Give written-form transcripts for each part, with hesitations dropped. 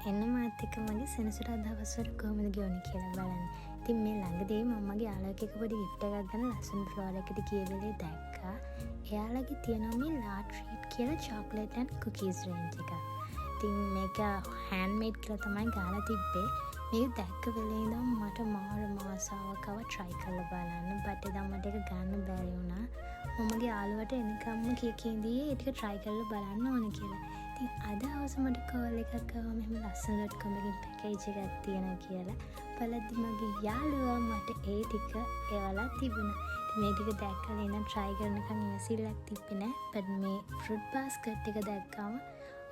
එන්න මාත් එක්ක මගේ සෙනසුරාදා දවස්වල කොහොමද ගෙවන්නේ කියලා බලන්න. ඉතින් මේ ළඟදී මම මගේ යාළුවෙක් එක්ක පොඩි gift එකක් ගන්න ලස්සන ෆ්ලෝර් එකකට ගිය වෙලේ දැක්කා. එයාලගේ තියෙනවා මේ La Treat කියලා chocolate and cookies range එක. ඉතින් මේක handmade කියලා තමයි ගාලා තිබ්බේ. මේක දැක්ක වෙලේ ඉඳන් මට මාර ආසාවක් ආවා try කරලා බලන්න. but එදා මට ඒක ගන්න බැරි වුණා. මම මගේ යාළුවට එනකම්ම කීකේදී ඒක try කරලා බලන්න ඕනේ කියලා. ඉතින් අද හවස මට කෝල් එකක් ආවා මෙහෙම ලස්සන.com එකකින් පැකේජ් එකක් තියෙනවා කියලා. බලද්දි මගේ යාළුවා මට ඒ ටික එවලා තිබුණා. ඉතින් මේ ටික දැක්කම එනම් try කරනකම් ඉවසිල්ලක් තිබ්බේ නෑ. but මේ fruit basket එක දැක්කම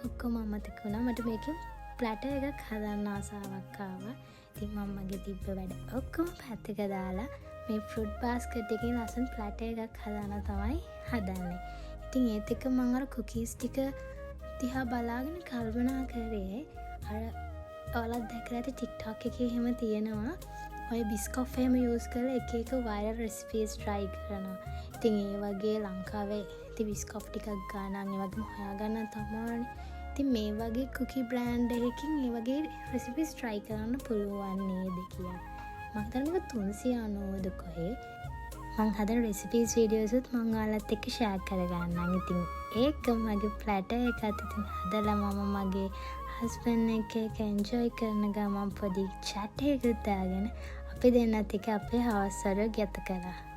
ඔක්කොම අමතක වුණා. මට මේකෙන් ප්ලැටර් එකක් හදන්න ආසාවක් ආවා. ඉතින් මම මගේ තිබ්බ වැඩ ඔක්කොම පැත්තක දාලා මේ fruit basket එකේ ලස්සන ප්ලැටර් එකක් හදාන්න තමයි හදන්නේ. ඉතින් ඒත් එක්ක මම අර cookies ටික දිහා බලාගෙන කල්පනා කරේ අර ඔයාලත් දැකලා ඇති TikTok එකේ එහෙම තියෙනවා ඔය බිස්කොෆ් එහෙම යූස් කරලා එක එක viral recipes try කරනවා. ඉතින් ඒ වගේ ලංකාවේ ඉතින් බිස්කොෆ් ටිකක් ගන්න ඒ වගේම හොයාගන්න තමයි. ඉතින් මේ වගේ cookie brand එකකින් මේ වගේ recipes try කරන්න පුළුවන් නේද කියලා. මම හිතන්නේ 390ද කොහේ මං හදන recipes videos උත් මං ඔයාලත් එක්ක share කරගන්නම්. ඉතින් ඒක මගේ platter එකත් ඉතින් හදලා මම මගේ husband එක්ක enjoy කරන ගමන් පොඩි chat එකක් දාගෙන අපි දෙන්නත් එක්ක අපේ හවස් වල ගත කළා.